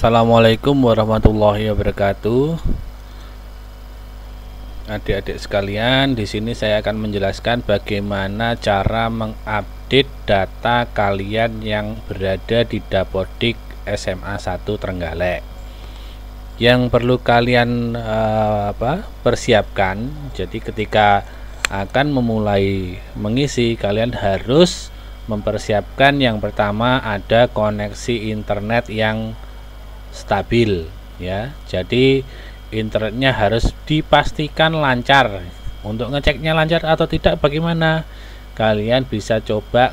Assalamualaikum warahmatullahi wabarakatuh. Adik-adik sekalian, di sini saya akan menjelaskan bagaimana cara mengupdate data kalian yang berada di Dapodik SMA 1 Trenggalek. Yang perlu kalian persiapkan, jadi ketika akan memulai mengisi, kalian harus mempersiapkan yang pertama ada koneksi internet yang stabil ya. Jadi internetnya harus dipastikan lancar. Untuk ngeceknya lancar atau tidak bagaimana? Kalian bisa coba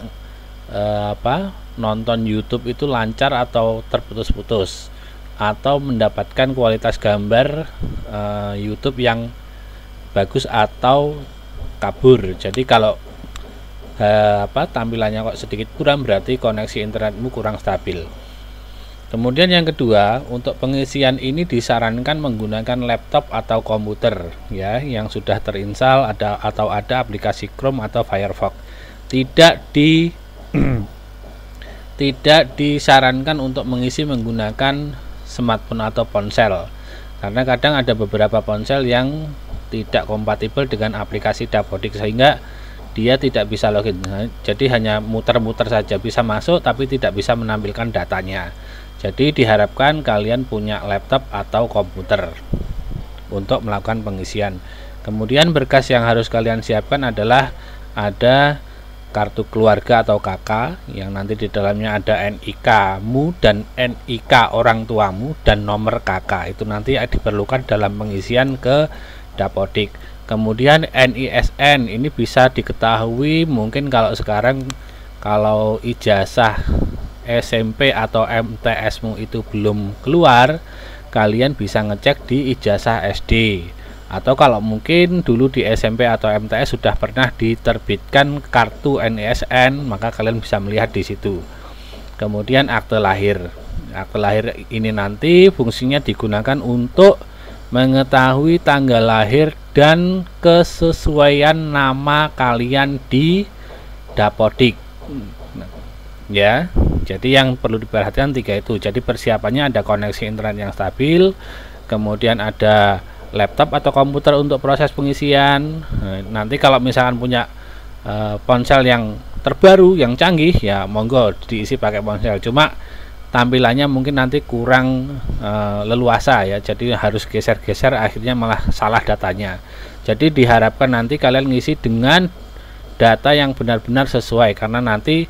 nonton YouTube itu lancar atau terputus-putus, atau mendapatkan kualitas gambar YouTube yang bagus atau kabur. Jadi kalau tampilannya kok sedikit kurang, berarti koneksi internetmu kurang stabil. Kemudian yang kedua, untuk pengisian ini disarankan menggunakan laptop atau komputer ya, yang sudah terinstall atau ada aplikasi Chrome atau Firefox. Tidak disarankan untuk mengisi menggunakan smartphone atau ponsel, karena kadang ada beberapa ponsel yang tidak kompatibel dengan aplikasi Dapodik sehingga dia tidak bisa login. Jadi hanya muter-muter saja, bisa masuk tapi tidak bisa menampilkan datanya. Jadi diharapkan kalian punya laptop atau komputer untuk melakukan pengisian. Kemudian berkas yang harus kalian siapkan adalah ada kartu keluarga atau KK, yang nanti di dalamnya ada NIK-mu dan NIK orang tuamu dan nomor KK. Itu nanti diperlukan dalam pengisian ke Dapodik. Kemudian NISN ini bisa diketahui mungkin kalau sekarang kalau ijazah SMP atau MTS-mu itu belum keluar, kalian bisa ngecek di ijazah SD. Atau kalau mungkin dulu di SMP atau MTS sudah pernah diterbitkan kartu NISN, maka kalian bisa melihat di situ. Kemudian akte lahir. Akte lahir ini nanti fungsinya digunakan untuk mengetahui tanggal lahir dan kesesuaian nama kalian di Dapodik ya. Jadi yang perlu diperhatikan tiga itu. Jadi persiapannya ada koneksi internet yang stabil, kemudian ada laptop atau komputer untuk proses pengisian. Nanti kalau misalkan punya ponsel yang terbaru yang canggih ya monggo diisi pakai ponsel, cuma tampilannya mungkin nanti kurang leluasa ya, jadi harus geser-geser, akhirnya malah salah datanya. Jadi diharapkan nanti kalian ngisi dengan data yang benar-benar sesuai, karena nanti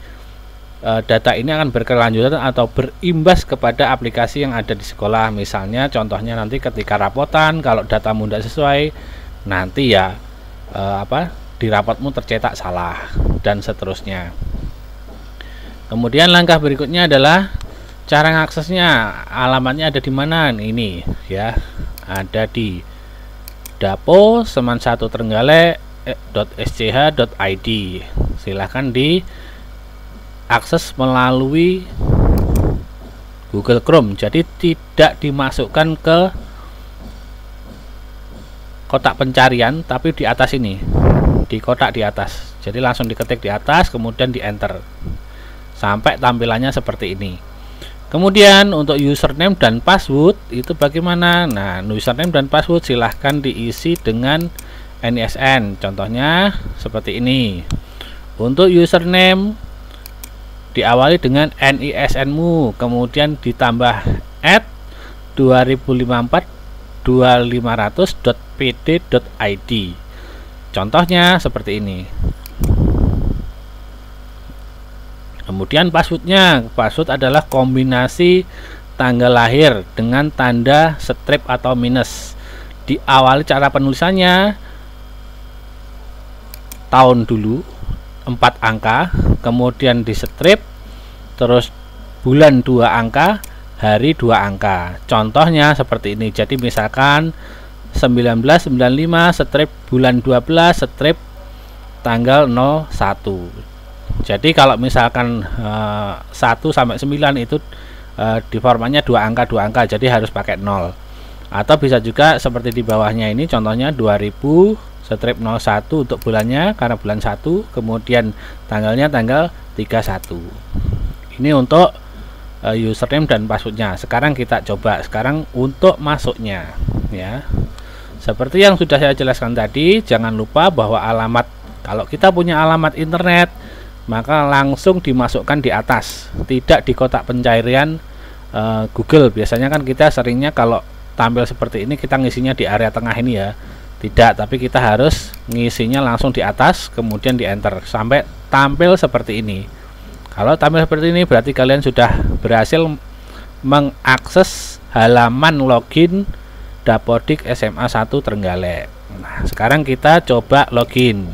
data ini akan berkelanjutan atau berimbas kepada aplikasi yang ada di sekolah. Misalnya contohnya nanti ketika rapotan, kalau datamu tidak sesuai, nanti ya di rapotmu tercetak salah dan seterusnya. Kemudian langkah berikutnya adalah cara mengaksesnya. Alamatnya ada di mana? Ini ya, ada di dapo seman1 trenggalek.sch.id. silahkan diakses melalui Google Chrome. Jadi tidak dimasukkan ke kotak pencarian, tapi di atas ini, di kotak di atas. Jadi langsung diketik di atas, kemudian di enter sampai tampilannya seperti ini. Kemudian untuk username dan password itu bagaimana? Nah, username dan password silahkan diisi dengan NISN. Contohnya seperti ini. Untuk username diawali dengan NISN-mu, kemudian ditambah @20542500.pd.id. Contohnya seperti ini. Kemudian passwordnya, password adalah kombinasi tanggal lahir dengan tanda strip atau minus. Diawali cara penulisannya tahun dulu 4 angka, kemudian di strip, terus bulan 2 angka, hari 2 angka. Contohnya seperti ini. Jadi misalkan 1995 strip bulan 12 strip tanggal 01. Jadi kalau misalkan 1 sampai 9 itu di formatnya 2 angka, jadi harus pakai 0. Atau bisa juga seperti di bawahnya ini, contohnya 2000 strip 01 untuk bulannya karena bulan 1, kemudian tanggalnya tanggal 31. Ini untuk username dan passwordnya. Sekarang kita coba untuk masuknya, ya. Seperti yang sudah saya jelaskan tadi, jangan lupa bahwa kalau kita punya alamat internet, maka langsung dimasukkan di atas, tidak di kotak pencarian Google. Biasanya kan kita seringnya kalau tampil seperti ini kita ngisinya di area tengah ini ya. Tidak, tapi kita harus ngisinya langsung di atas, kemudian di enter sampai tampil seperti ini. Kalau tampil seperti ini berarti kalian sudah berhasil mengakses halaman login Dapodik SMA 1 Trenggalek. Nah, sekarang kita coba login.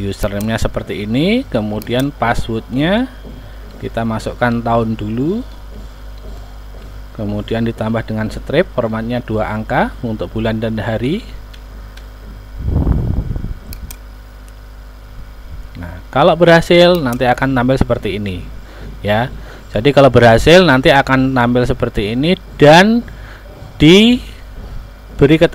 Username-nya seperti ini, kemudian passwordnya kita masukkan tahun dulu, kemudian ditambah dengan strip, formatnya 2 angka untuk bulan dan hari. Nah, kalau berhasil nanti akan tampil seperti ini, ya. Jadi kalau berhasil nanti akan tampil seperti ini dan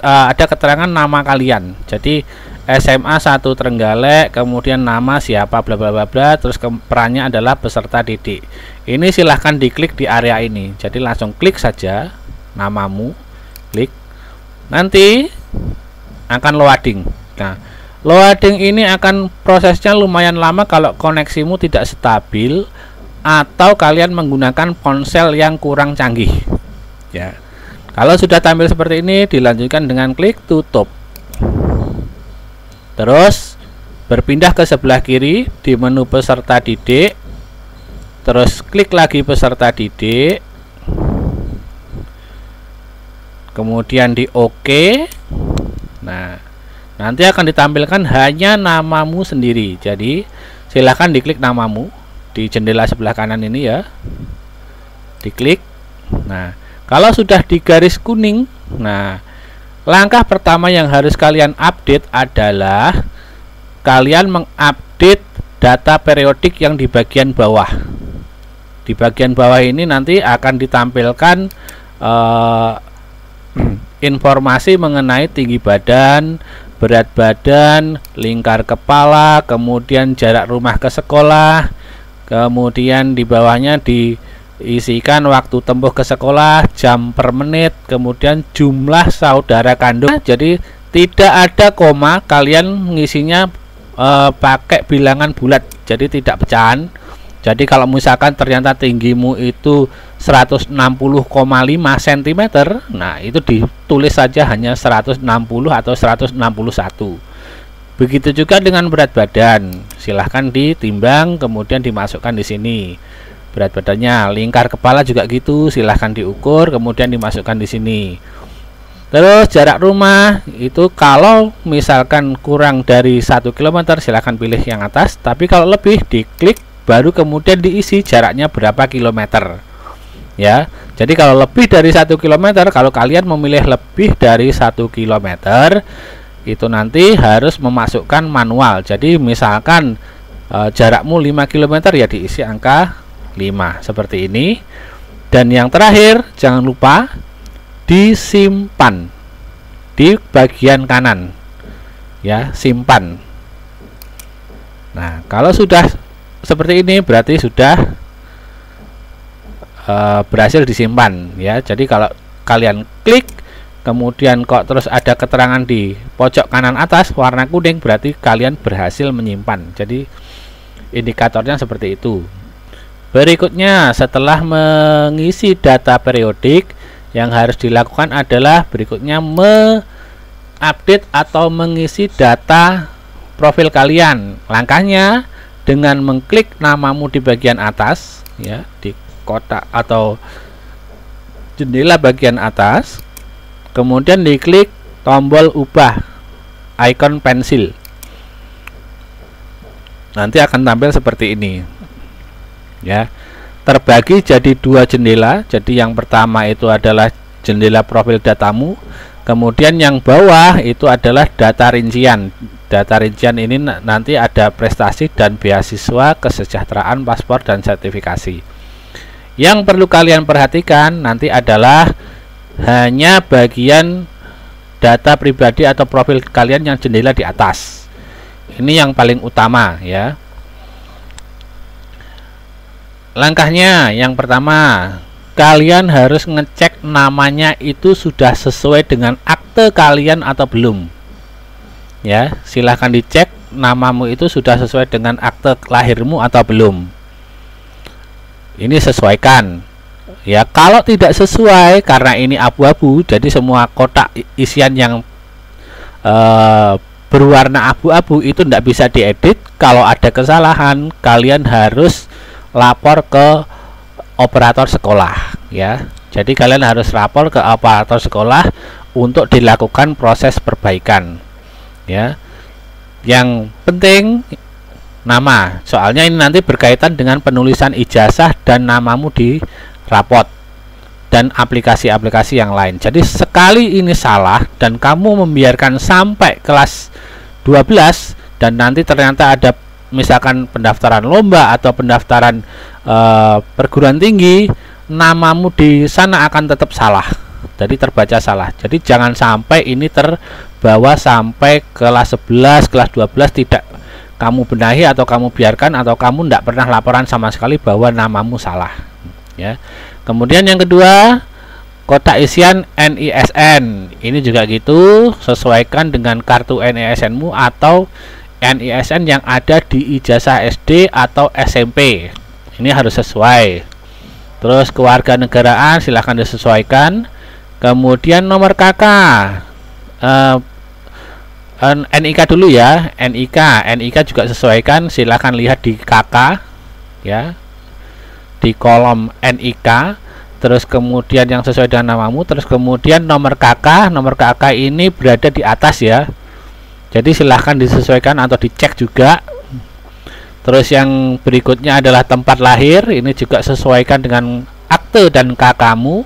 ada keterangan nama kalian. Jadi SMA 1 Trenggalek, kemudian nama siapa bla bla bla bla, terus perannya adalah peserta didik. Ini silahkan diklik di area ini. Jadi langsung klik saja namamu, klik. Nanti akan loading. Nah, loading ini akan prosesnya lumayan lama kalau koneksimu tidak stabil atau kalian menggunakan ponsel yang kurang canggih. Ya. Kalau sudah tampil seperti ini, dilanjutkan dengan klik tutup. Terus berpindah ke sebelah kiri di menu peserta didik, terus klik lagi peserta didik, kemudian di OK. Nah, nanti akan ditampilkan hanya namamu sendiri. Jadi silahkan diklik namamu di jendela sebelah kanan ini ya, diklik. Nah, kalau sudah di garis kuning, nah, langkah pertama yang harus kalian update adalah kalian mengupdate data periodik yang di bagian bawah. Di bagian bawah ini nanti akan ditampilkan informasi mengenai tinggi badan, berat badan, lingkar kepala, kemudian jarak rumah ke sekolah, kemudian di bawahnya diisikan waktu tempuh ke sekolah, jam per menit, kemudian jumlah saudara kandung. Jadi tidak ada koma, kalian ngisinya pakai bilangan bulat, jadi tidak pecahan. Jadi kalau misalkan ternyata tinggimu itu 160,5 cm, nah itu ditulis saja hanya 160 atau 161. Begitu juga dengan berat badan, silahkan ditimbang kemudian dimasukkan di sini. Berat badannya, lingkar kepala juga gitu, silahkan diukur kemudian dimasukkan di sini. Terus jarak rumah itu kalau misalkan kurang dari 1 km silahkan pilih yang atas, tapi kalau lebih diklik baru kemudian diisi jaraknya berapa kilometer ya. Jadi kalau lebih dari 1 km, kalau kalian memilih lebih dari 1 km itu nanti harus memasukkan manual. Jadi misalkan jarakmu 5 km ya diisi angka 5 seperti ini. Dan yang terakhir jangan lupa disimpan di bagian kanan ya, simpan. Nah, kalau sudah seperti ini berarti sudah berhasil disimpan ya. Jadi kalau kalian klik kemudian kok terus ada keterangan di pojok kanan atas warna kuning, berarti kalian berhasil menyimpan. Jadi indikatornya seperti itu. Berikutnya setelah mengisi data periodik, yang harus dilakukan adalah berikutnya mengupdate atau mengisi data profil kalian. Langkahnya dengan mengklik namamu di bagian atas ya, di kotak atau jendela bagian atas, kemudian diklik tombol ubah icon pensil. Nanti akan tampil seperti ini ya, terbagi jadi 2 jendela. Jadi yang pertama itu adalah jendela profil datamu, Kemudian yang bawah itu adalah data rincian. Data rincian ini nanti ada prestasi dan beasiswa, kesejahteraan, paspor, dan sertifikasi. Yang perlu kalian perhatikan nanti adalah hanya bagian data pribadi atau profil kalian yang jendela di atas. Ini yang paling utama ya. Langkahnya yang pertama, kalian harus ngecek namanya itu sudah sesuai dengan akte kalian atau belum. Ya, silahkan dicek namamu itu sudah sesuai dengan akte lahirmu atau belum. Ini sesuaikan. Ya, kalau tidak sesuai karena ini abu-abu, jadi semua kotak isian yang berwarna abu-abu itu tidak bisa diedit. Kalau ada kesalahan, kalian harus lapor ke operator sekolah ya. Jadi kalian harus lapor ke operator sekolah untuk dilakukan proses perbaikan ya. Yang penting nama, soalnya ini nanti berkaitan dengan penulisan ijazah dan namamu di rapot dan aplikasi-aplikasi yang lain. Jadi sekali ini salah dan kamu membiarkan sampai kelas 12 dan nanti ternyata ada misalkan pendaftaran lomba atau pendaftaran perguruan tinggi, namamu di sana akan tetap salah, jadi terbaca salah. Jadi jangan sampai ini terbawa sampai kelas 11, kelas 12 tidak kamu benahi atau kamu biarkan atau kamu tidak pernah laporan sama sekali bahwa namamu salah ya. Kemudian yang kedua, kotak isian NISN. Ini juga gitu, sesuaikan dengan kartu NISN-mu atau NISN yang ada di ijazah SD atau SMP. Ini harus sesuai. Terus kewarganegaraan silahkan disesuaikan. Kemudian nomor KK, NIK dulu ya. NIK juga sesuaikan, silahkan lihat di KK ya, di kolom NIK. Terus kemudian yang sesuai dengan namamu. Terus kemudian nomor KK ini berada di atas ya. Jadi silahkan disesuaikan atau dicek juga. Terus yang berikutnya adalah tempat lahir. Ini juga sesuaikan dengan akte dan KK-mu.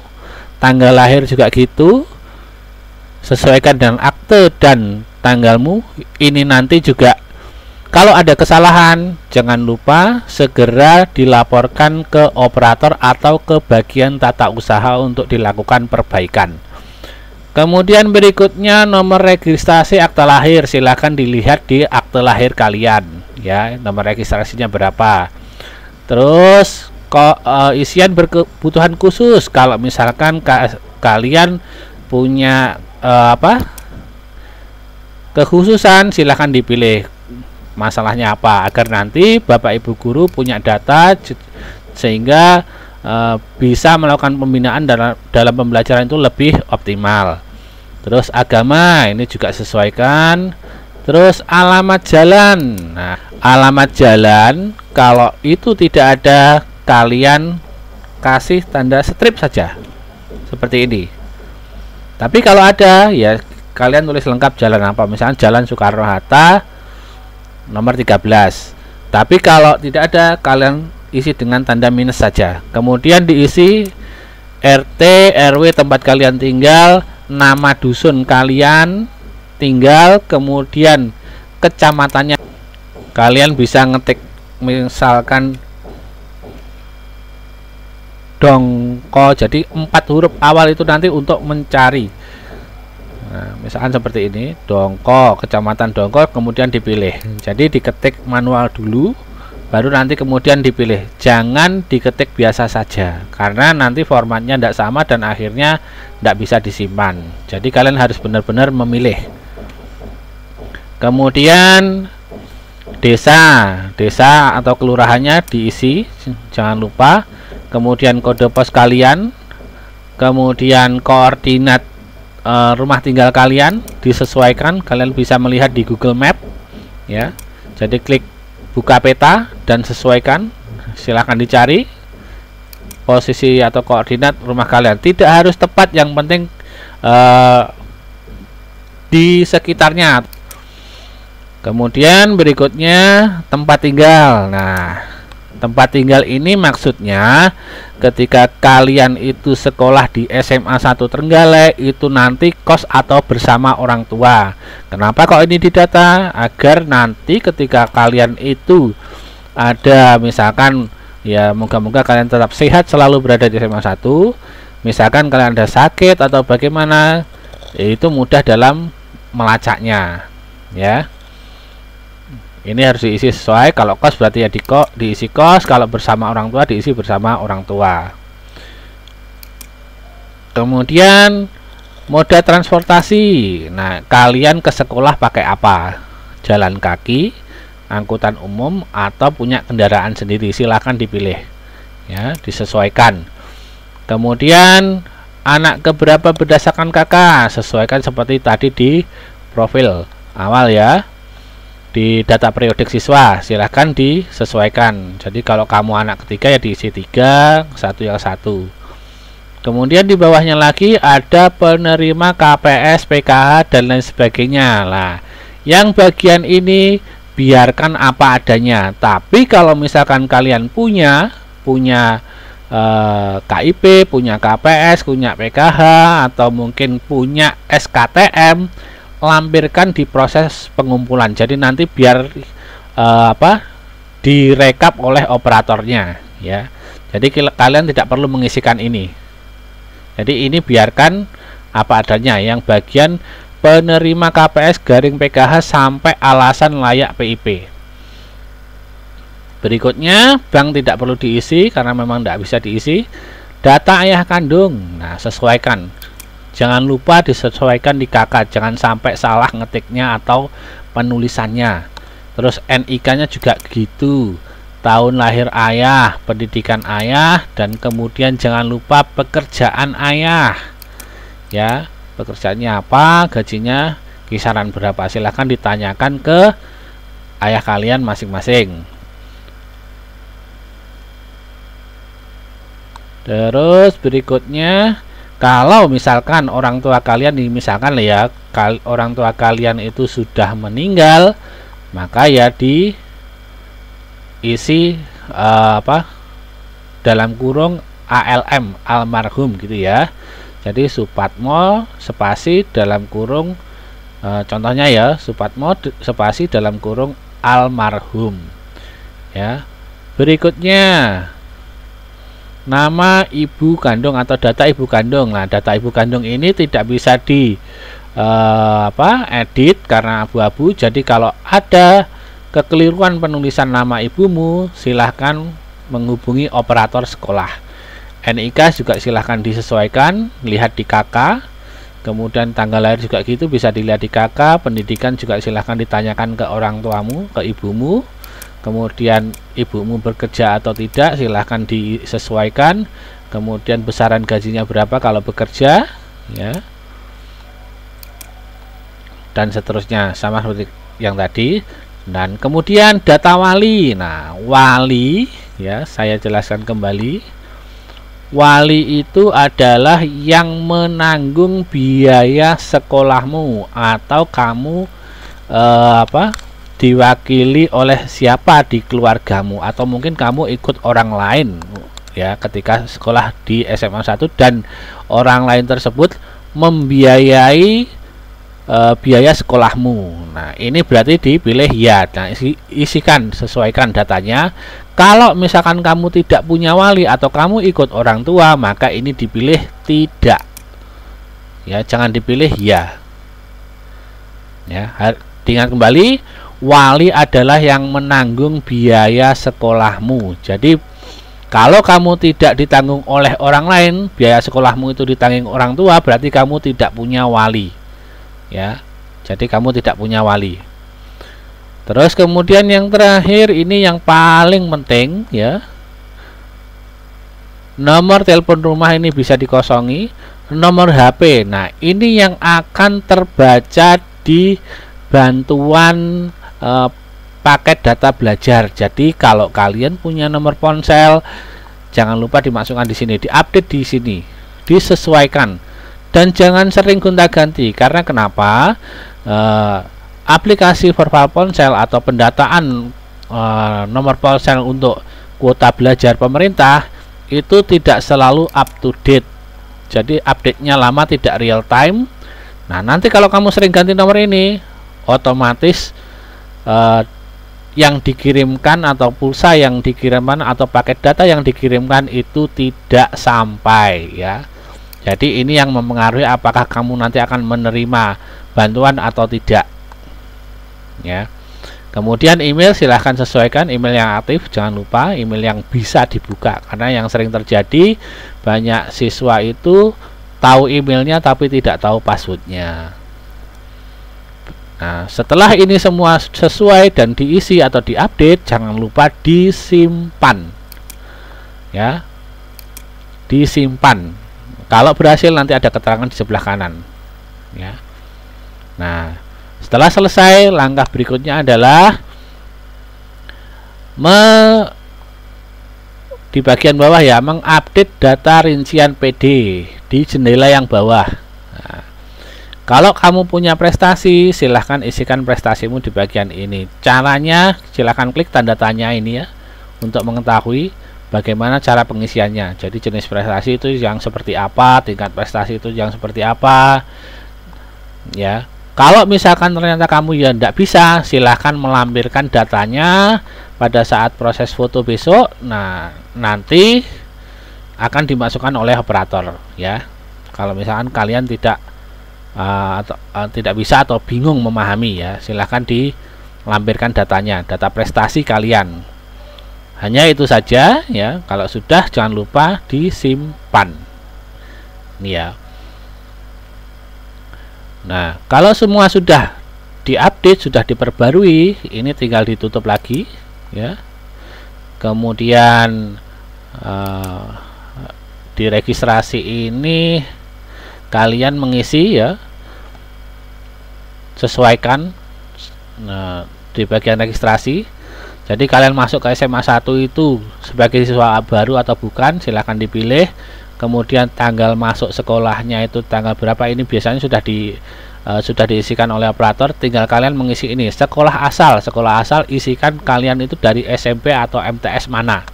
Tanggal lahir juga gitu, sesuaikan dengan akte dan tanggalmu. Ini nanti juga kalau ada kesalahan, jangan lupa segera dilaporkan ke operator atau ke bagian tata usaha untuk dilakukan perbaikan. Kemudian berikutnya nomor registrasi akte lahir, silahkan dilihat di akte lahir kalian ya, nomor registrasinya berapa. Terus isian berkebutuhan khusus, kalau misalkan kalian punya kekhususan, silahkan dipilih masalahnya apa, agar nanti Bapak Ibu guru punya data sehingga bisa melakukan pembinaan dalam pembelajaran itu lebih optimal. Terus agama, ini juga sesuaikan. Terus alamat jalan. Nah, alamat jalan kalau itu tidak ada, kalian kasih tanda strip saja seperti ini. Tapi kalau ada ya kalian tulis lengkap jalan apa, misalnya Jalan Soekarno-Hatta nomor 13. Tapi kalau tidak ada, kalian isi dengan tanda minus saja. Kemudian diisi RT, RW tempat kalian tinggal, nama dusun kalian tinggal, kemudian kecamatannya. Kalian bisa ngetik misalkan Dongko, jadi 4 huruf awal itu nanti untuk mencari. Nah, misalkan seperti ini, Dongko, kecamatan Dongko, kemudian dipilih. Jadi diketik manual dulu, baru nanti kemudian dipilih. Jangan diketik biasa saja, karena nanti formatnya tidak sama dan akhirnya tidak bisa disimpan. Jadi kalian harus benar-benar memilih. Kemudian desa atau kelurahannya diisi, jangan lupa. Kemudian kode pos kalian, kemudian koordinat rumah tinggal kalian disesuaikan. Kalian bisa melihat di Google Map ya. Jadi klik buka peta dan sesuaikan, silahkan dicari posisi atau koordinat rumah kalian. Tidak harus tepat, yang penting di sekitarnya. Kemudian berikutnya tempat tinggal. Nah, tempat tinggal ini maksudnya ketika kalian itu sekolah di SMA 1 Trenggalek itu nanti kos atau bersama orang tua. Kenapa kok ini didata? Agar nanti ketika kalian itu ada misalkan ya, moga-moga kalian tetap sehat selalu berada di SMA 1. Misalkan kalian ada sakit atau bagaimana, itu mudah dalam melacaknya ya. Ini harus diisi sesuai. Kalau kos berarti ya diisi kos, kalau bersama orang tua diisi bersama orang tua. Kemudian moda transportasi. Nah, kalian ke sekolah pakai apa? Jalan kaki, angkutan umum, atau punya kendaraan sendiri? Silahkan dipilih ya, disesuaikan. Kemudian anak keberapa berdasarkan kakak, sesuaikan seperti tadi di profil awal ya. Di data periodik siswa silahkan disesuaikan. Jadi kalau kamu anak ketiga ya diisi 3, satu yang satu. Kemudian di bawahnya lagi ada penerima KPS, PKH dan lain sebagainya. Nah, yang bagian ini biarkan apa adanya. Tapi kalau misalkan kalian punya KIP, punya KPS, punya PKH, atau mungkin punya SKTM, lampirkan di proses pengumpulan. Jadi nanti biar direkap oleh operatornya ya. Jadi kalian tidak perlu mengisikan ini. Jadi ini biarkan apa adanya, yang bagian penerima KPS garing PKH sampai alasan layak PIP. Berikutnya bank tidak perlu diisi karena memang tidak bisa diisi. Data ayah kandung, nah sesuaikan. Jangan lupa disesuaikan di KK, jangan sampai salah ngetiknya atau penulisannya. Terus NIK-nya juga gitu, tahun lahir ayah, pendidikan ayah, dan kemudian jangan lupa pekerjaan ayah. Ya, pekerjaannya apa, gajinya kisaran berapa, silahkan ditanyakan ke ayah kalian masing-masing. Terus berikutnya, kalau misalkan orang tua kalian, misalkan ya orang tua kalian itu sudah meninggal, maka ya diisi dalam kurung ALM, almarhum gitu ya. Jadi Supatmo spasi dalam kurung contohnya ya, Supatmo spasi dalam kurung almarhum ya. Berikutnya nama ibu kandung atau data ibu kandung. Nah, data ibu kandung ini tidak bisa di edit karena abu-abu. Jadi kalau ada kekeliruan penulisan nama ibumu, silahkan menghubungi operator sekolah. NIK juga silahkan disesuaikan, lihat di KK. Kemudian tanggal lahir juga gitu, bisa dilihat di KK. Pendidikan juga silahkan ditanyakan ke orang tuamu, ke ibumu. Kemudian ibumu bekerja atau tidak, silahkan disesuaikan. Kemudian besaran gajinya berapa kalau bekerja ya, dan seterusnya sama seperti yang tadi. Dan kemudian data wali. Nah, wali ya, saya jelaskan kembali. Wali itu adalah yang menanggung biaya sekolahmu, atau kamu diwakili oleh siapa di keluargamu, atau mungkin kamu ikut orang lain ya ketika sekolah di SMA 1 dan orang lain tersebut membiayai biaya sekolahmu. Nah, ini berarti dipilih ya. Nah, isikan, sesuaikan datanya. Kalau misalkan kamu tidak punya wali atau kamu ikut orang tua, maka ini dipilih tidak ya, jangan dipilih ya. Ya, ingat kembali, wali adalah yang menanggung biaya sekolahmu. Jadi kalau kamu tidak ditanggung oleh orang lain, biaya sekolahmu itu ditanggung orang tua, berarti kamu tidak punya wali ya. Jadi kamu tidak punya wali. Terus kemudian yang terakhir, ini yang paling penting ya, nomor telepon rumah ini bisa dikosongi, nomor HP. Nah, ini yang akan terbaca di bantuan paket data belajar. Jadi kalau kalian punya nomor ponsel, jangan lupa dimasukkan di sini, diupdate di sini, disesuaikan, dan jangan sering gonta-ganti. Karena kenapa? Aplikasi Verval Ponsel atau pendataan nomor ponsel untuk kuota belajar pemerintah itu tidak selalu up to date. Jadi update-nya lama, tidak real time. Nah, nanti kalau kamu sering ganti nomor ini, otomatis yang dikirimkan atau pulsa yang dikirimkan atau paket data yang dikirimkan itu tidak sampai ya. Jadi ini yang mempengaruhi apakah kamu nanti akan menerima bantuan atau tidak ya. Kemudian email, silahkan sesuaikan email yang aktif, jangan lupa email yang bisa dibuka, karena yang sering terjadi banyak siswa itu tahu emailnya tapi tidak tahu passwordnya. Nah, setelah ini semua sesuai dan diisi atau diupdate, jangan lupa disimpan ya, disimpan. Kalau berhasil nanti ada keterangan di sebelah kanan ya. Nah, setelah selesai, langkah berikutnya adalah di bagian bawah ya, mengupdate data rincian PD di jendela yang bawah. Nah, kalau kamu punya prestasi, silahkan isikan prestasimu di bagian ini. Caranya, silahkan klik tanda tanya ini ya, untuk mengetahui bagaimana cara pengisiannya. Jadi jenis prestasi itu yang seperti apa, tingkat prestasi itu yang seperti apa ya. Kalau misalkan ternyata kamu ya tidak bisa, silahkan melampirkan datanya pada saat proses foto besok. Nah, nanti akan dimasukkan oleh operator ya. Kalau misalkan kalian tidak bisa atau bingung memahami ya, silahkan dilampirkan datanya, data prestasi kalian. Hanya itu saja ya. Kalau sudah, jangan lupa disimpan ini ya. Nah, kalau semua sudah diupdate, sudah diperbarui, ini tinggal ditutup lagi ya. Kemudian di registrasi ini kalian mengisi ya, sesuaikan. Nah, di bagian registrasi, jadi kalian masuk ke SMA 1 itu sebagai siswa baru atau bukan, silahkan dipilih. Kemudian tanggal masuk sekolahnya itu tanggal berapa, ini biasanya sudah diisikan oleh operator. Tinggal kalian mengisi ini, sekolah asal isikan kalian itu dari SMP atau MTS mana,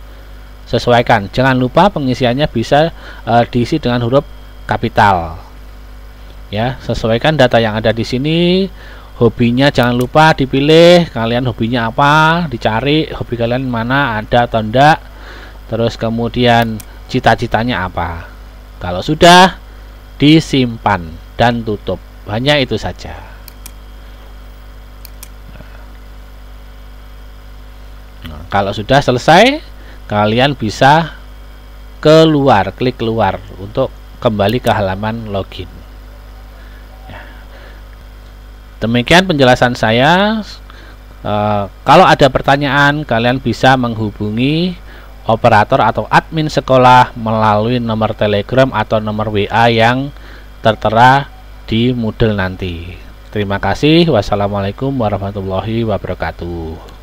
sesuaikan. Jangan lupa pengisiannya bisa diisi dengan huruf kapital ya. Sesuaikan data yang ada di sini. Hobinya jangan lupa dipilih, kalian hobinya apa, dicari hobi kalian mana, ada atau enggak. Terus kemudian cita-citanya apa. Kalau sudah, disimpan dan tutup. Hanya itu saja. Nah, kalau sudah selesai, kalian bisa keluar, klik keluar untuk kembali ke halaman login. Demikian penjelasan saya. Kalau ada pertanyaan, kalian bisa menghubungi operator atau admin sekolah melalui nomor Telegram atau nomor WA yang tertera di Moodle nanti. Terima kasih. Wassalamualaikum warahmatullahi wabarakatuh.